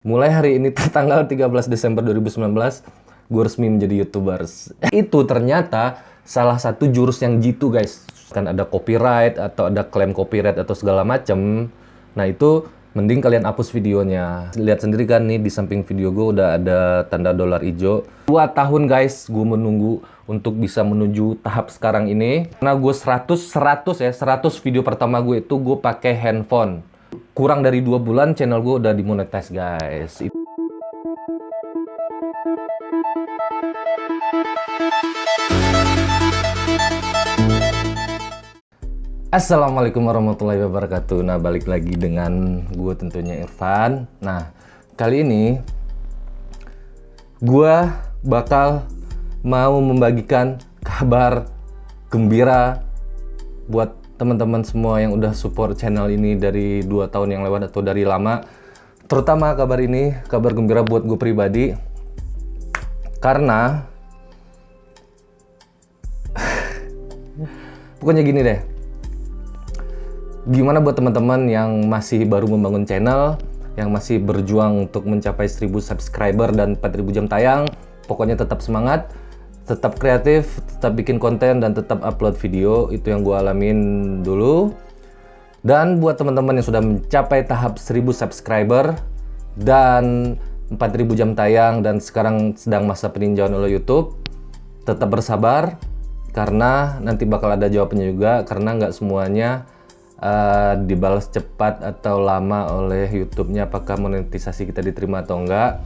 Mulai hari ini tanggal 13 Desember 2019, gue resmi menjadi YouTubers. Itu ternyata salah satu jurus yang jitu, guys. Kan ada copyright atau ada klaim copyright atau segala macem. Nah itu mending kalian hapus videonya. Lihat sendiri kan nih di samping video gue udah ada tanda dolar hijau. 2 tahun guys gue menunggu untuk bisa menuju tahap sekarang ini. Karena gue 100 video pertama gue itu gue pakai handphone. Kurang dari 2 bulan channel gue udah dimonetize guys. Assalamualaikum warahmatullahi wabarakatuh. Nah balik lagi dengan gue tentunya Irfan. Nah kali ini gue bakal mau membagikan kabar gembira buat teman-teman semua yang udah support channel ini dari 2 tahun yang lewat atau dari lama. Terutama kabar ini, kabar gembira buat gue pribadi. Karena pokoknya gini deh. Gimana buat teman-teman yang masih baru membangun channel, yang masih berjuang untuk mencapai 1000 subscriber dan 4000 jam tayang, pokoknya tetap semangat. Tetap kreatif, tetap bikin konten, dan tetap upload video. Itu yang gue alamin dulu. Dan buat teman-teman yang sudah mencapai tahap 1000 subscriber dan 4000 jam tayang dan sekarang sedang masa peninjauan oleh YouTube, tetap bersabar karena nanti bakal ada jawabannya juga, karena nggak semuanya dibalas cepat atau lama oleh YouTube-nya, apakah monetisasi kita diterima atau enggak.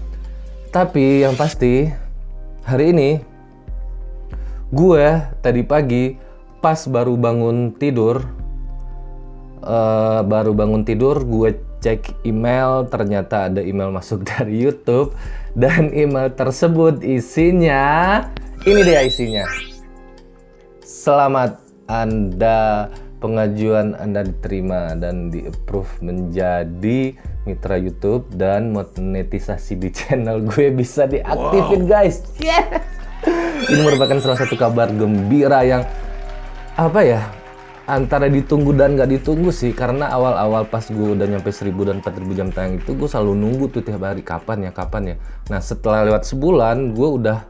Tapi yang pasti hari ini gue tadi pagi pas baru bangun tidur, gue cek email, ternyata ada email masuk dari YouTube, dan email tersebut isinya ini dia isinya. Selamat, pengajuan Anda diterima dan di-approve menjadi mitra YouTube dan monetisasi di channel gue bisa diaktifin. Wow. Guys. Yeah. Ini merupakan salah satu kabar gembira yang antara ditunggu dan nggak ditunggu sih, karena awal-awal pas gue udah nyampe 1000 dan 4000 jam tayang itu gue selalu nunggu tuh tiap hari kapan ya. Nah setelah lewat sebulan gue udah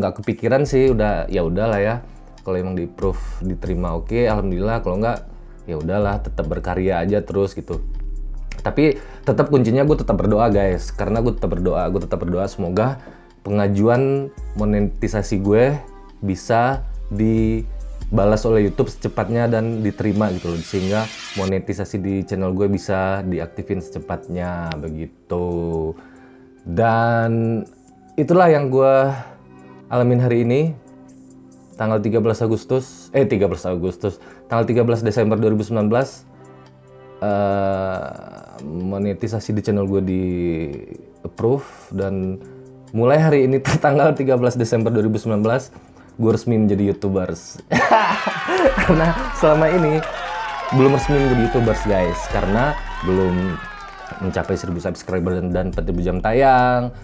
nggak kepikiran sih, udahlah ya, kalau emang di-approve diterima oke, alhamdulillah, kalau nggak ya udahlah, tetap berkarya aja terus gitu. Tapi tetap kuncinya gue tetap berdoa guys, karena gue tetap berdoa semoga pengajuan monetisasi gue bisa dibalas oleh YouTube secepatnya dan diterima gitu loh, sehingga monetisasi di channel gue bisa diaktifin secepatnya begitu. Dan itulah yang gue alamin hari ini tanggal 13 Desember 2019. Monetisasi di channel gue di approve, dan mulai hari ini tanggal 13 Desember 2019 gue resmi menjadi YouTubers. Karena selama ini belum resmi menjadi YouTubers guys, karena belum mencapai 1000 subscriber dan 4000 jam tayang.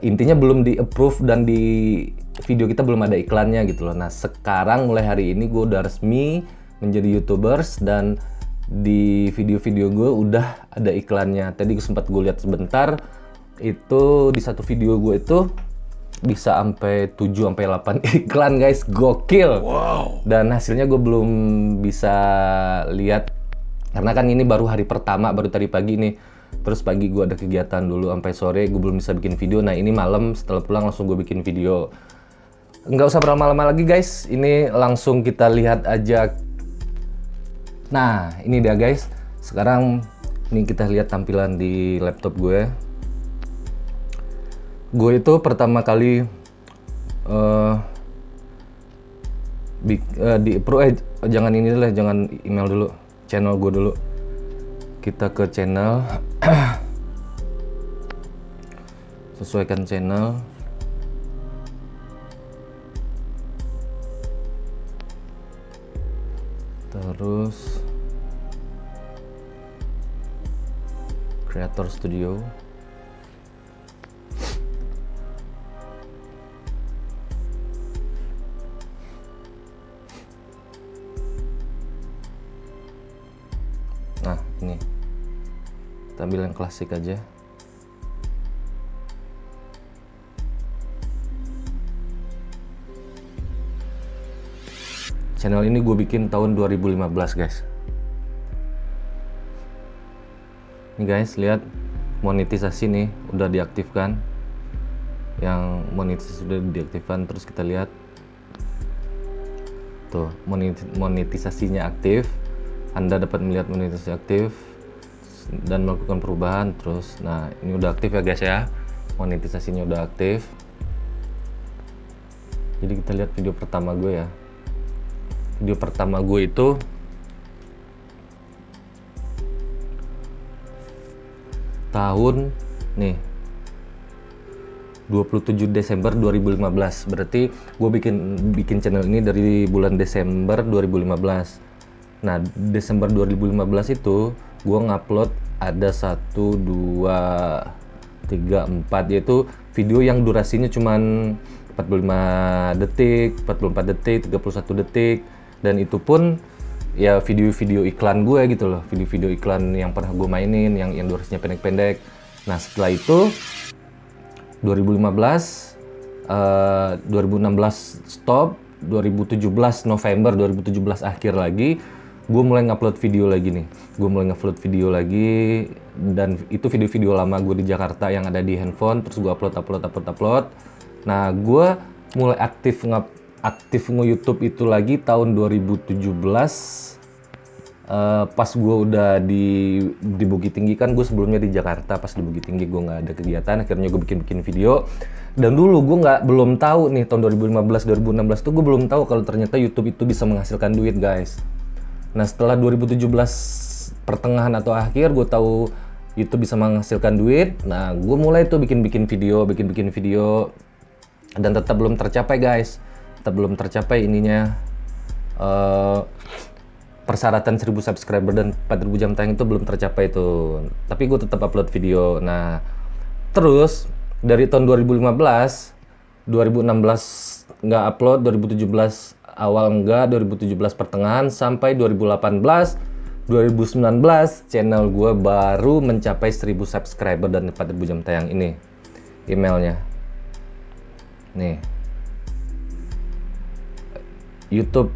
Intinya belum di approve dan di video kita belum ada iklannya gitu loh. Nah sekarang mulai hari ini gue udah resmi menjadi YouTubers dan di video-video gue udah ada iklannya. Tadi sempat gue lihat sebentar, itu di satu video gue itu bisa sampai 7-8 iklan guys, gokil. Wow. Dan hasilnya gue belum bisa lihat karena kan ini baru hari pertama, baru tadi pagi nih. Terus pagi gue ada kegiatan dulu sampai sore, gue belum bisa bikin video. Nah ini malam setelah pulang langsung gue bikin video. Nggak usah berlama-lama lagi guys, ini langsung kita lihat aja. Nah ini dia guys, sekarang ini kita lihat tampilan di laptop gue. Gue itu pertama kali jangan ini dulu, jangan email dulu, channel gue dulu. Kita ke channel, sesuaikan channel. Terus Creator Studio. Nah ini kita ambil yang klasik aja. Channel ini gue bikin tahun 2015 guys. Ini guys, lihat monetisasi nih udah diaktifkan. Yang monetisasi sudah diaktifkan, terus kita lihat tuh monetisasinya aktif. Anda dapat melihat monetisasi aktif dan melakukan perubahan terus. Nah, ini udah aktif ya guys ya. Monetisasinya udah aktif. Jadi kita lihat video pertama gue ya. Video pertama gue itu tahun nih 27 Desember 2015. Berarti gue bikin channel ini dari bulan Desember 2015. Nah, Desember 2015 itu gue ngupload ada 1, 2, 3, 4, yaitu video yang durasinya cuman 45 detik, 44 detik, 31 detik, dan itu pun ya video-video iklan gue gitu loh, video-video iklan yang pernah gue mainin, yang durasinya pendek-pendek. Nah, setelah itu 2015, 2016 stop, 2017 November 2017 akhir lagi, gue mulai ngupload video lagi nih. Gue mulai ngupload video lagi, dan itu video-video lama gue di Jakarta yang ada di handphone, terus gue upload. Nah, gue mulai aktif nge-YouTube itu lagi tahun 2017. Pas gue udah di Bukit Tinggi, kan gue sebelumnya di Jakarta. Pas di Bukit Tinggi gue nggak ada kegiatan, akhirnya gue bikin video. Dan dulu gue belum tahu nih, tahun 2015-2016 tuh gue belum tahu kalau ternyata YouTube itu bisa menghasilkan duit guys. Nah, setelah 2017 pertengahan atau akhir gue tahu YouTube bisa menghasilkan duit. Nah, gue mulai tuh bikin video, dan tetap belum tercapai guys. Tetap belum tercapai ininya, persyaratan 1000 subscriber dan 4000 jam tayang itu belum tercapai itu. Tapi gue tetap upload video. Nah, terus dari tahun 2015, 2016 nggak upload, 2017 awal enggak, 2017 pertengahan, sampai 2018, 2019 channel gue baru mencapai 1000 subscriber dan 4000 jam tayang. Ini emailnya nih, YouTube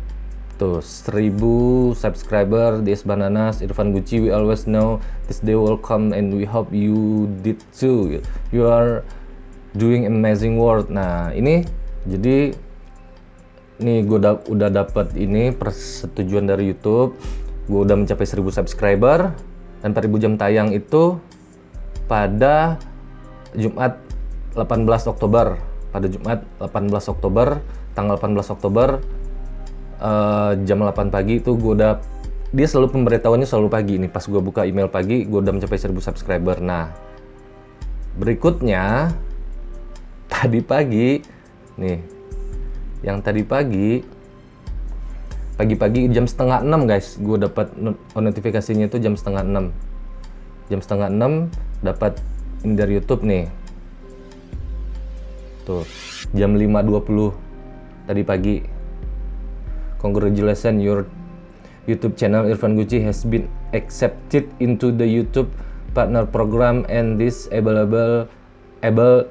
tuh 1000 subscriber, DS Bananas, Irfan Gucci. We always know this day will come and we hope you did too. You are doing amazing work. Nah, ini jadi nih gue udah dapat ini persetujuan dari YouTube. Gue udah mencapai 1000 subscriber dan 4000 jam tayang itu pada Jumat 18 Oktober. Pada Jumat 18 Oktober, tanggal 18 Oktober, jam 8 pagi itu gue udah, dia selalu pemberitahuannya selalu pagi nih, pas gue buka email pagi gue udah mencapai 1000 subscriber. Nah, berikutnya tadi pagi nih, yang tadi pagi jam setengah 6 guys, gue dapat notifikasinya itu jam setengah 6 dapat ini dari YouTube nih tuh, jam 5.20 tadi pagi. Congratulations, your YouTube channel Irfan Gucci has been accepted into the YouTube Partner Program and is able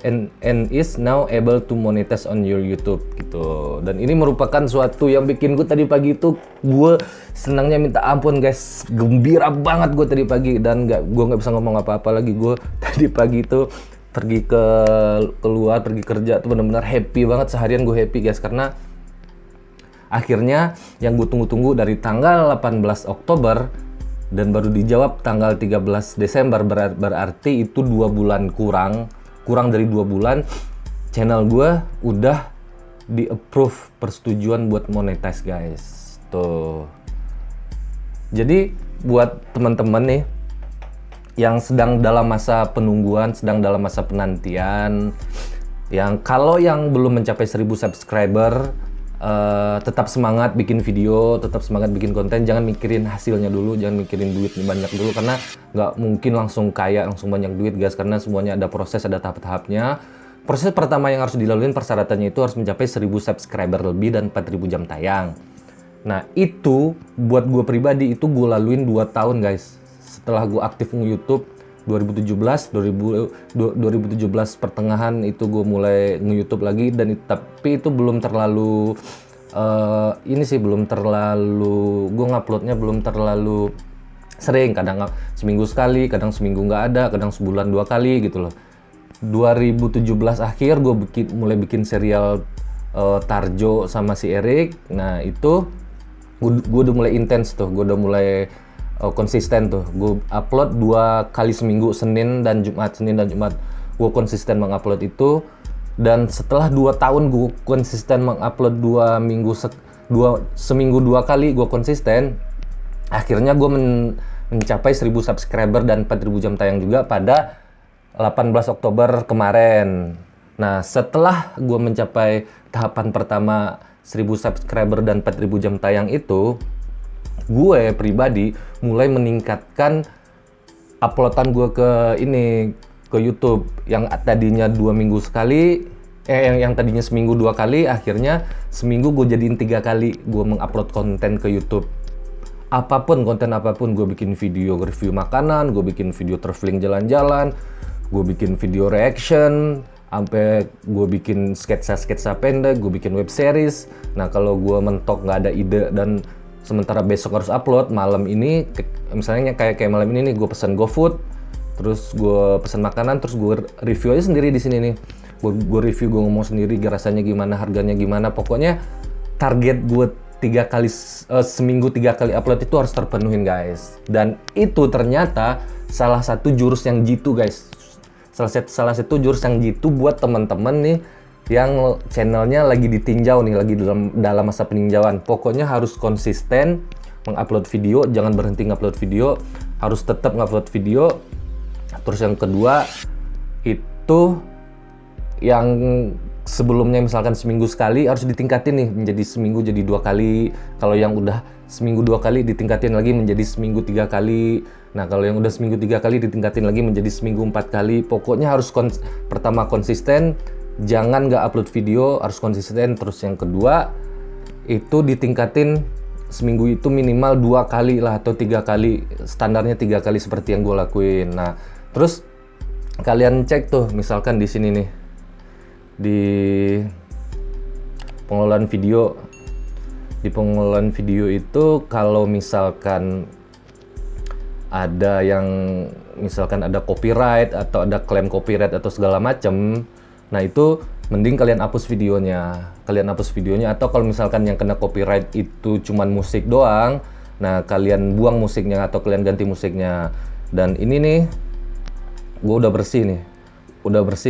and is now able to monetize on your YouTube gitu. Dan ini merupakan suatu yang bikin gue tadi pagi itu gue senangnya minta ampun guys, gembira banget gue tadi pagi, dan gue nggak bisa ngomong apa-apa lagi. Gue tadi pagi itu pergi keluar pergi kerja tuh benar-benar happy banget, seharian gue happy guys, karena akhirnya yang gue tunggu-tunggu dari tanggal 18 Oktober dan baru dijawab tanggal 13 Desember, berarti itu 2 bulan kurang dari 2 bulan channel gue udah di approve persetujuan buat monetize guys tuh. Jadi buat teman-teman nih yang sedang dalam masa penungguan, sedang dalam masa penantian, yang kalau yang belum mencapai 1000 subscriber, tetap semangat bikin video, tetap semangat bikin konten. Jangan mikirin hasilnya dulu, jangan mikirin duit banyak dulu, karena nggak mungkin langsung kaya, langsung banyak duit guys, karena semuanya ada proses, ada tahap-tahapnya. Proses pertama yang harus dilalui, persyaratannya itu harus mencapai 1000 subscriber lebih dan 4000 jam tayang. Nah, itu buat gue pribadi itu gue laluin 2 tahun guys. Setelah gue aktif nge-YouTube 2017 pertengahan itu gue mulai nge-YouTube lagi, dan tapi itu belum terlalu ini sih belum terlalu, gue nguploadnya belum terlalu sering, kadang seminggu sekali, kadang seminggu nggak ada, kadang sebulan 2 kali gitu loh. 2017 akhir gue mulai bikin serial Tarjo sama si Erik. Nah itu gue udah mulai intens tuh, gue udah mulai konsisten tuh. Gue upload 2 kali seminggu, Senin dan Jumat. Gue konsisten mengupload itu. Dan setelah 2 tahun gue konsisten mengupload seminggu 2 kali gue konsisten, akhirnya gue mencapai 1000 subscriber dan 4000 jam tayang juga pada 18 Oktober kemarin. Nah, setelah gue mencapai tahapan pertama 1000 subscriber dan 4000 jam tayang itu, gue pribadi mulai meningkatkan uploadan gue ke YouTube yang tadinya 2 minggu sekali, yang tadinya seminggu 2 kali, akhirnya seminggu gue jadiin 3 kali gue mengupload konten ke YouTube. Konten apapun, gue bikin video review makanan, gue bikin video traveling jalan-jalan, gue bikin video reaction, sampai gue bikin sketsa pendek, gue bikin web series. Nah kalau gue mentok nggak ada ide dan sementara besok harus upload, malam ini misalnya kayak malam ini nih, gue pesan GoFood, terus gue pesan makanan, terus gue review aja sendiri di sini nih. Gue review, gue ngomong sendiri rasanya gimana, harganya gimana. Pokoknya target gue seminggu 3 kali upload itu harus terpenuhin guys. Dan itu ternyata salah satu jurus yang jitu guys. Salah satu jurus yang jitu buat teman-teman nih yang channelnya lagi ditinjau nih, lagi dalam masa peninjauan. Pokoknya harus konsisten mengupload video, jangan berhenti ngupload video, harus tetap ngupload video. Terus yang kedua itu yang sebelumnya misalkan seminggu sekali harus ditingkatin nih menjadi seminggu jadi 2 kali. Kalau yang udah seminggu 2 kali ditingkatin lagi menjadi seminggu 3 kali. Nah kalau yang udah seminggu 3 kali ditingkatin lagi menjadi seminggu 4 kali. Pokoknya harus pertama konsisten, jangan nggak upload video, harus konsisten. Terus yang kedua itu ditingkatin, seminggu itu minimal 2 kali lah atau 3 kali, standarnya 3 kali seperti yang gue lakuin. Nah terus kalian cek tuh misalkan di sini nih, di pengelolaan video. Di pengelolaan video itu kalau misalkan ada yang misalkan ada copyright atau ada klaim copyright atau segala macem, nah itu mending kalian hapus videonya. Atau kalau misalkan yang kena copyright itu cuman musik doang, nah kalian buang musiknya atau kalian ganti musiknya. Dan ini nih gue udah bersih,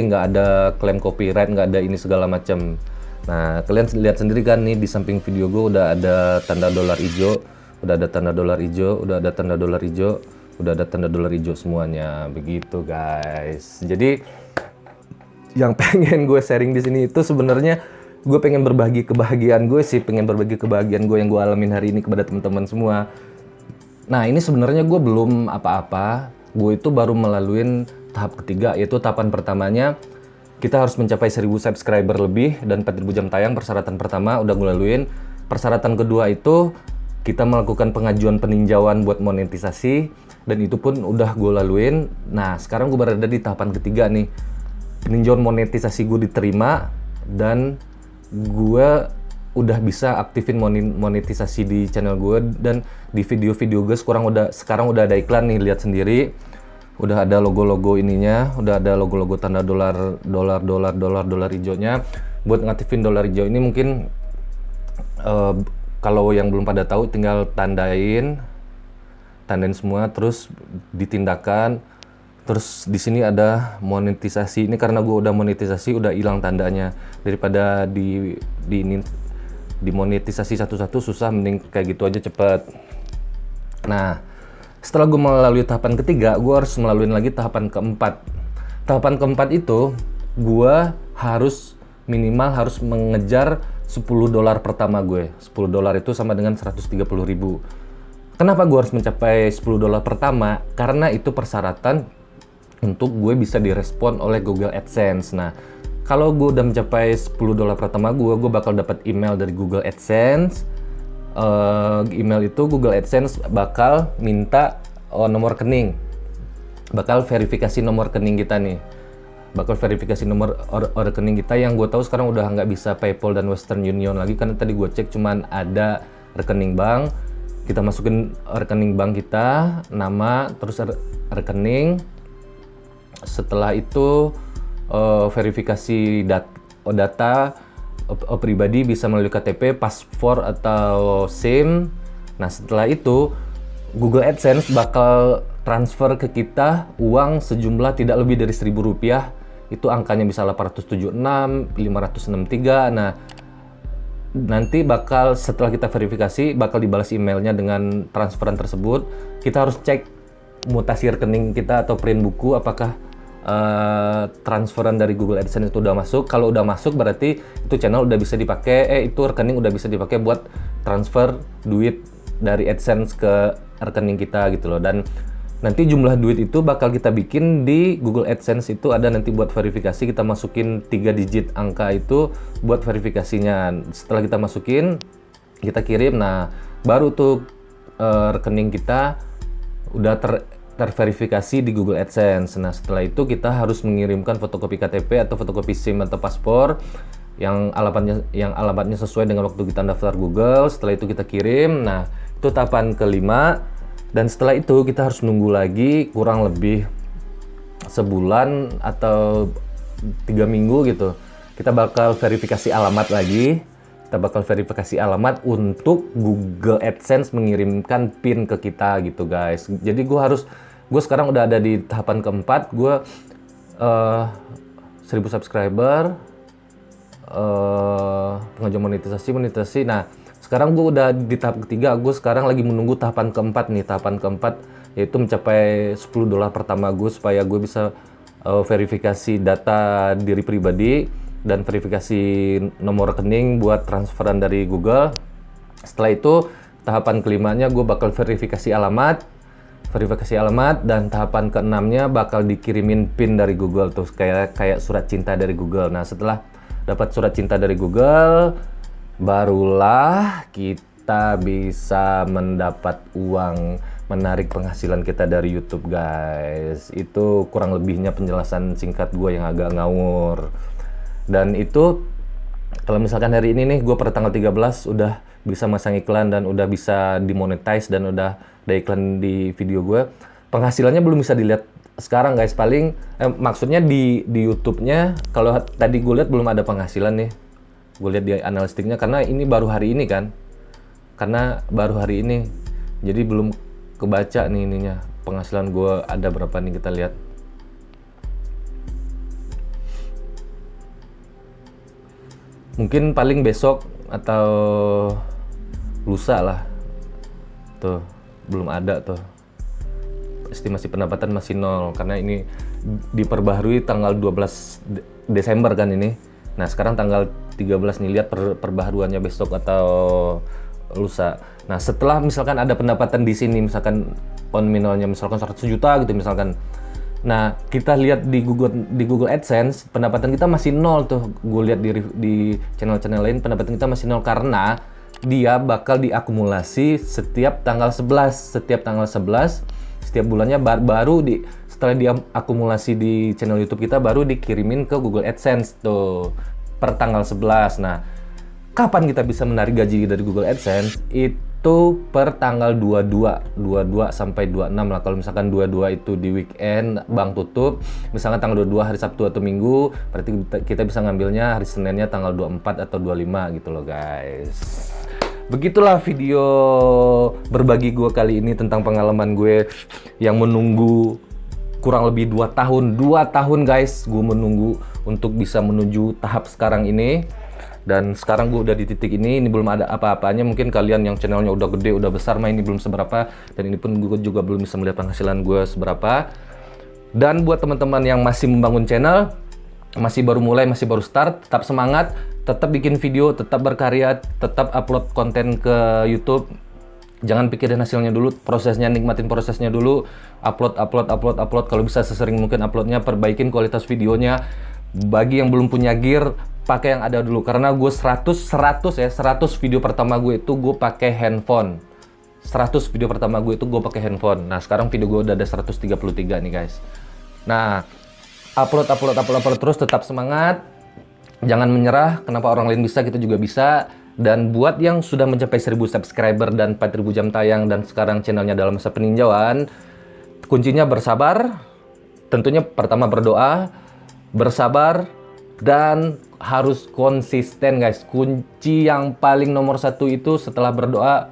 nggak ada klaim copyright, nggak ada ini segala macam. Nah kalian lihat sendiri kan nih, di samping video gue udah ada tanda dolar hijau, udah ada tanda dolar hijau semuanya. Begitu guys. Jadi yang pengen gue sharing di sini itu sebenarnya gue pengen berbagi kebahagiaan gue yang gue alamin hari ini kepada teman-teman semua. Nah ini sebenarnya gue belum apa-apa, gue itu baru melalui tahap ketiga, yaitu tahapan pertamanya kita harus mencapai 1000 subscriber lebih dan 4000 jam tayang. Persyaratan pertama udah gue laluin. Persyaratan kedua itu kita melakukan pengajuan peninjauan buat monetisasi, dan itu pun udah gue laluin. Nah sekarang gue berada di tahapan ketiga nih, peninjauan monetisasi gue diterima dan gue udah bisa aktifin monetisasi di channel gue. Dan di video-video gue sekarang udah ada iklan nih, lihat sendiri. Udah ada logo-logo ininya, udah ada logo-logo tanda dolar hijaunya. Buat ngaktifin dolar hijau ini mungkin kalau yang belum pada tahu tinggal tandain semua, terus ditindakan. Terus di sini ada monetisasi. Ini karena gue udah monetisasi, udah hilang tandanya. Daripada di monetisasi satu-satu susah, mending kayak gitu aja cepet. Nah setelah gue melalui tahapan ketiga, gue harus melalui lagi tahapan keempat. Tahapan keempat itu gue minimal harus mengejar $10 pertama gue. $10 itu sama dengan 130.000. Kenapa gue harus mencapai $10 pertama? Karena itu persyaratan untuk gue bisa direspon oleh Google AdSense. Nah, kalau gue udah mencapai $10 pertama gue bakal dapat email dari Google AdSense. Email itu Google AdSense bakal minta nomor rekening, bakal verifikasi nomor rekening kita nih. bakal verifikasi nomor rekening kita, yang gue tahu sekarang udah nggak bisa PayPal dan Western Union lagi, karena tadi gue cek cuman ada rekening bank. Kita masukin rekening bank kita, nama, terus rekening. Setelah itu verifikasi data pribadi bisa melalui KTP, paspor atau SIM. Nah setelah itu Google AdSense bakal transfer ke kita uang sejumlah tidak lebih dari Rp1.000. Itu angkanya bisa 876, 563. Nah nanti bakal setelah kita verifikasi bakal dibalas emailnya dengan transferan tersebut. Kita harus cek mutasi rekening kita atau print buku apakah transferan dari Google AdSense itu udah masuk. Kalau udah masuk berarti itu channel udah bisa dipakai, itu rekening udah bisa dipakai buat transfer duit dari AdSense ke rekening kita gitu loh. Dan nanti jumlah duit itu bakal kita bikin di Google AdSense, itu ada nanti buat verifikasi, kita masukin 3 digit angka itu buat verifikasinya. Setelah kita masukin, kita kirim, nah baru tuh rekening kita udah terverifikasi di Google AdSense. Nah setelah itu kita harus mengirimkan fotokopi KTP atau fotokopi SIM atau paspor yang alamatnya sesuai dengan waktu kita daftar Google. Setelah itu kita kirim. Nah itu tahapan kelima, dan setelah itu kita harus nunggu lagi kurang lebih sebulan atau 3 minggu gitu. Kita bakal verifikasi alamat lagi. Kita bakal verifikasi alamat untuk Google AdSense mengirimkan PIN ke kita gitu guys. Jadi gue sekarang udah ada di tahapan keempat. Gue 1000 subscriber, pengajuan monetisasi. Nah sekarang gue udah di tahap ketiga. Gue sekarang lagi menunggu tahapan keempat nih. Tahapan keempat yaitu mencapai $10 pertama gue, supaya gue bisa verifikasi data diri pribadi dan verifikasi nomor rekening buat transferan dari Google. Setelah itu tahapan kelimanya gue bakal verifikasi alamat, dan tahapan keenamnya bakal dikirimin PIN dari Google tuh, kayak surat cinta dari Google. Nah setelah dapat surat cinta dari Google, barulah kita bisa mendapat uang, menarik penghasilan kita dari YouTube guys. Itu kurang lebihnya penjelasan singkat gue yang agak ngawur. Dan itu kalau misalkan hari ini nih gue per tanggal 13 udah bisa masang iklan dan udah bisa dimonetize dan udah ada iklan di video gue, penghasilannya belum bisa dilihat sekarang guys. Paling maksudnya di YouTube-nya kalau tadi gue lihat belum ada penghasilan nih. Gue lihat di analistiknya karena ini baru hari ini kan. Jadi belum kebaca nih ininya. Penghasilan gue ada berapa nih, kita lihat. Mungkin paling besok atau lusa lah. Tuh, belum ada tuh. Estimasi pendapatan masih 0 karena ini diperbaharui tanggal 12 Desember kan ini. Nah, sekarang tanggal 13 nih, lihat perbaharuannya besok atau lusa. Nah, setelah misalkan ada pendapatan di sini, misalkan nominalnya misalkan 100 juta gitu misalkan. Nah, kita lihat di Google AdSense, pendapatan kita masih 0 tuh. Gue lihat di channel-channel lain pendapatan kita masih 0 karena dia bakal diakumulasi setiap tanggal 11. Setiap bulannya baru setelah dia akumulasi di channel YouTube kita baru dikirimin ke Google AdSense tuh per tanggal 11. Nah, kapan kita bisa menarik gaji dari Google AdSense? Itu per tanggal 22 sampai 26 lah. Kalau misalkan 22 itu di weekend, bank tutup, misalkan tanggal 22 hari Sabtu atau Minggu, berarti kita bisa ngambilnya hari Seninnya tanggal 24 atau 25 gitu loh guys. Begitulah video berbagi gue kali ini tentang pengalaman gue yang menunggu kurang lebih 2 tahun. 2 tahun guys, gue menunggu untuk bisa menuju tahap sekarang ini. Dan sekarang gue udah di titik ini belum ada apa-apanya. Mungkin kalian yang channelnya udah gede, udah besar, ini belum seberapa. Dan ini pun gue juga belum bisa melihat penghasilan gue seberapa. Dan buat teman-teman yang masih membangun channel, masih baru mulai, masih baru start, tetap semangat, tetap bikin video, tetap berkarya, tetap upload konten ke YouTube. Jangan pikirin hasilnya dulu, prosesnya, nikmatin prosesnya dulu. Upload. Kalau bisa sesering mungkin uploadnya, perbaikin kualitas videonya. Bagi yang belum punya gear, pakai yang ada dulu. Karena gue 100 video pertama gue itu gue pakai handphone. 100 video pertama gue itu gue pakai handphone. Nah sekarang video gue udah ada 133 nih guys. Nah upload terus, tetap semangat. Jangan menyerah, kenapa orang lain bisa, kita juga bisa. Dan buat yang sudah mencapai 1000 subscriber dan 4000 jam tayang dan sekarang channelnya dalam masa peninjauan, kuncinya bersabar. Tentunya pertama berdoa, bersabar, dan harus konsisten guys. Kunci yang paling nomor satu itu setelah berdoa,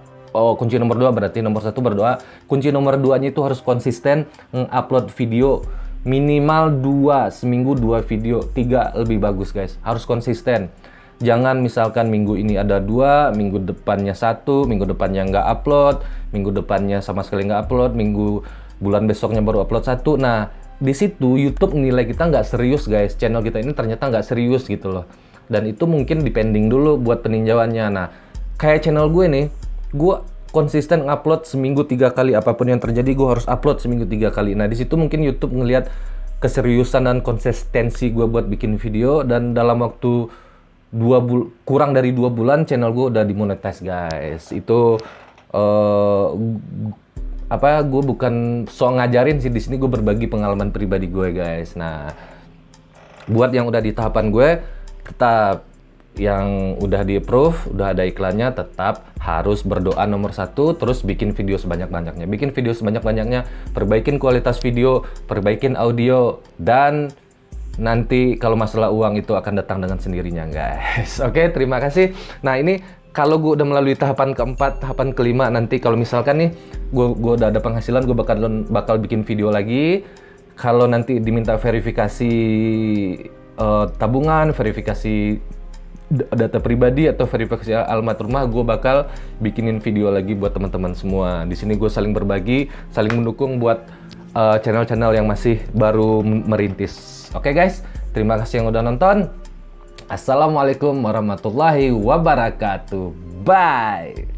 kunci nomor 2 berarti nomor 1 berdoa. Kunci nomor 2-nya itu harus konsisten upload video. Minimal 2, seminggu 2 video, 3 lebih bagus guys. Harus konsisten. Jangan misalkan minggu ini ada 2, minggu depannya 1, minggu depannya nggak upload, minggu depannya sama sekali nggak upload, bulan besoknya baru upload 1. Nah, di situ YouTube nilai kita nggak serius guys. Channel kita ini ternyata nggak serius gitu loh. Dan itu mungkin dipending dulu buat peninjauannya. Nah, kayak channel gue nih, gue konsisten ngupload seminggu 3 kali, apapun yang terjadi gue harus upload seminggu 3 kali. Nah, di situ mungkin YouTube ngelihat keseriusan dan konsistensi gue buat bikin video, dan dalam waktu kurang dari 2 bulan channel gue udah dimonetize guys. Itu gue bukan so ngajarin sih, di sini gue berbagi pengalaman pribadi gue guys. Nah, buat yang udah di tahapan gue, tetap yang udah di approve, udah ada iklannya, tetap harus berdoa nomor 1, terus bikin video sebanyak-banyaknya. Bikin video sebanyak-banyaknya, perbaikin kualitas video, perbaikin audio, dan nanti kalau masalah uang itu akan datang dengan sendirinya guys. Oke, terima kasih. Nah, ini kalau gue udah melalui tahapan keempat, tahapan kelima, nanti kalau misalkan nih gue udah ada penghasilan, gue bakal bikin video lagi. Kalau nanti diminta verifikasi tabungan, verifikasi data pribadi atau verifikasi alamat rumah, gue bakal bikinin video lagi buat teman-teman semua. Di sini gue saling berbagi, saling mendukung buat channel-channel yang masih baru merintis. Oke guys, terima kasih yang udah nonton. Assalamualaikum warahmatullahi wabarakatuh. Bye.